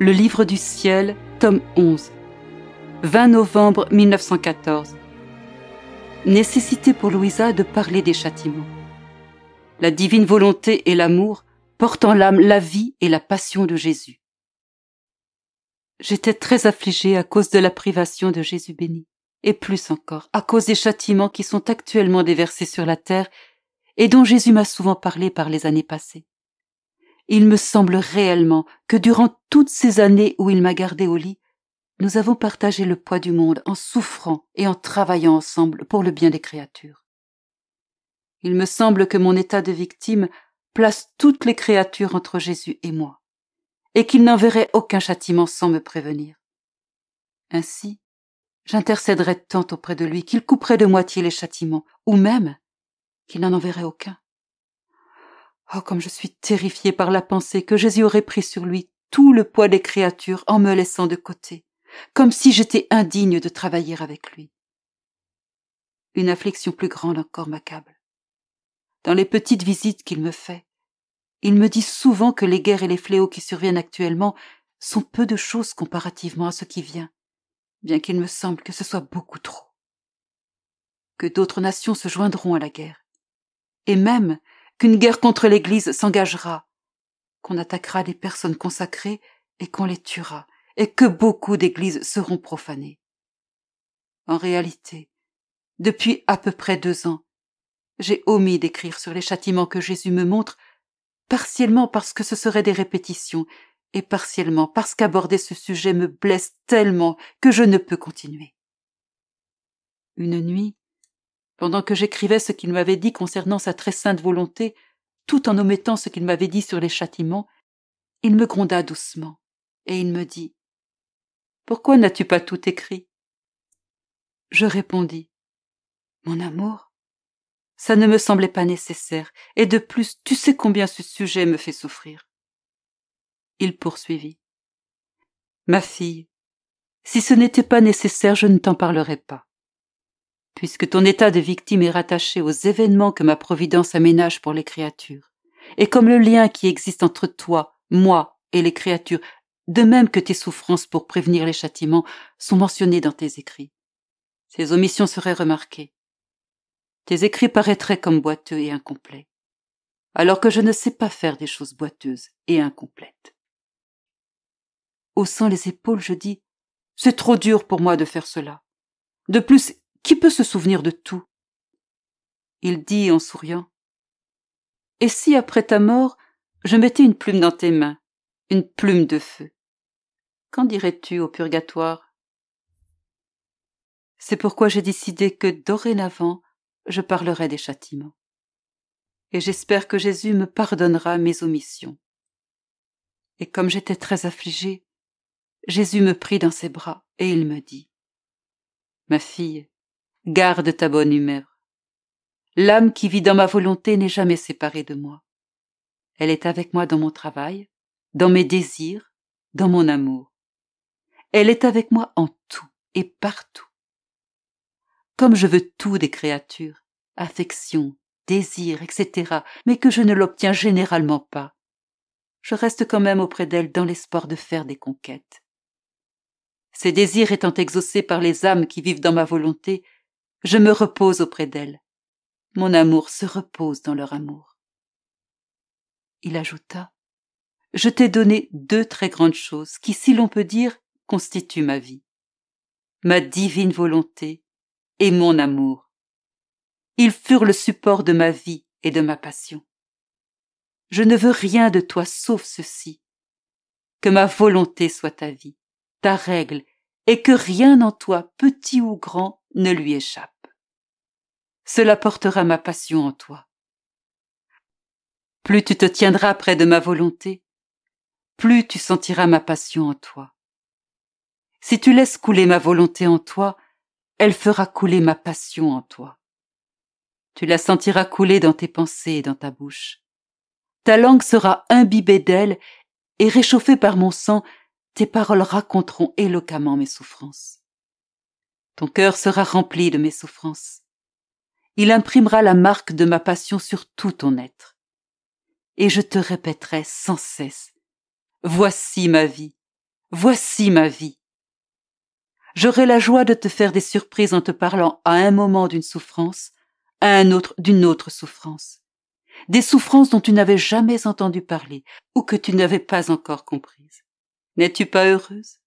Le livre du ciel, tome 11, 20 novembre 1914. Nécessité pour Louisa de parler des châtiments. La divine volonté et l'amour portent en l'âme la vie et la passion de Jésus. J'étais très affligée à cause de la privation de Jésus béni, et plus encore à cause des châtiments qui sont actuellement déversés sur la terre et dont Jésus m'a souvent parlé par les années passées. Il me semble réellement que durant toutes ces années où il m'a gardée au lit, nous avons partagé le poids du monde en souffrant et en travaillant ensemble pour le bien des créatures. Il me semble que mon état de victime place toutes les créatures entre Jésus et moi, et qu'il n'enverrait aucun châtiment sans me prévenir. Ainsi, j'intercéderais tant auprès de lui qu'il couperait de moitié les châtiments, ou même qu'il n'en enverrait aucun. Oh, comme je suis terrifiée par la pensée que Jésus aurait pris sur lui tout le poids des créatures en me laissant de côté, comme si j'étais indigne de travailler avec lui. Une affliction plus grande encore m'accable. Dans les petites visites qu'il me fait, il me dit souvent que les guerres et les fléaux qui surviennent actuellement sont peu de choses comparativement à ce qui vient, bien qu'il me semble que ce soit beaucoup trop. Que d'autres nations se joindront à la guerre, et même qu'une guerre contre l'Église s'engagera, qu'on attaquera des personnes consacrées et qu'on les tuera, et que beaucoup d'églises seront profanées. En réalité, depuis à peu près 2 ans, j'ai omis d'écrire sur les châtiments que Jésus me montre, partiellement parce que ce seraient des répétitions, et partiellement parce qu'aborder ce sujet me blesse tellement que je ne peux continuer. Une nuit, pendant que j'écrivais ce qu'il m'avait dit concernant sa très sainte volonté, tout en omettant ce qu'il m'avait dit sur les châtiments, il me gronda doucement, et il me dit « Pourquoi n'as-tu pas tout écrit ?» Je répondis « Mon amour, ça ne me semblait pas nécessaire, et de plus, tu sais combien ce sujet me fait souffrir. » Il poursuivit « Ma fille, si ce n'était pas nécessaire, je ne t'en parlerais pas. Puisque ton état de victime est rattaché aux événements que ma providence aménage pour les créatures, et comme le lien qui existe entre toi, moi et les créatures, de même que tes souffrances pour prévenir les châtiments, sont mentionnées dans tes écrits. Ces omissions seraient remarquées. Tes écrits paraîtraient comme boiteux et incomplets, alors que je ne sais pas faire des choses boiteuses et incomplètes. » Haussant les épaules, je dis « C'est trop dur pour moi de faire cela. De plus, qui peut se souvenir de tout ?» Il dit en souriant « Et si, après ta mort, je mettais une plume dans tes mains, une plume de feu, qu'en dirais-tu au purgatoire ?» C'est pourquoi j'ai décidé que, dorénavant, je parlerai des châtiments. Et j'espère que Jésus me pardonnera mes omissions. Et comme j'étais très affligée, Jésus me prit dans ses bras et il me dit « Ma fille, garde ta bonne humeur. L'âme qui vit dans ma volonté n'est jamais séparée de moi. Elle est avec moi dans mon travail, dans mes désirs, dans mon amour. Elle est avec moi en tout et partout. Comme je veux tout des créatures, affection, désir, etc., mais que je ne l'obtiens généralement pas, je reste quand même auprès d'elle dans l'espoir de faire des conquêtes. Ces désirs étant exaucés par les âmes qui vivent dans ma volonté, je me repose auprès d'elles. Mon amour se repose dans leur amour. » Il ajouta « Je t'ai donné 2 très grandes choses qui, si l'on peut dire, constituent ma vie. Ma divine volonté et mon amour. Ils furent le support de ma vie et de ma passion. Je ne veux rien de toi sauf ceci, que ma volonté soit ta vie, ta règle, et que rien en toi, petit ou grand, ne lui échappe. Cela portera ma passion en toi. Plus tu te tiendras près de ma volonté, plus tu sentiras ma passion en toi. Si tu laisses couler ma volonté en toi, elle fera couler ma passion en toi. Tu la sentiras couler dans tes pensées et dans ta bouche. Ta langue sera imbibée d'elle et réchauffée par mon sang, tes paroles raconteront éloquemment mes souffrances. Ton cœur sera rempli de mes souffrances. Il imprimera la marque de ma passion sur tout ton être. Et je te répéterai sans cesse « Voici ma vie, Voici ma vie. J'aurai la joie de te faire des surprises en te parlant à un moment d'une souffrance, à un autre d'une autre souffrance. Des souffrances dont tu n'avais jamais entendu parler ou que tu n'avais pas encore comprises. N'es-tu pas heureuse?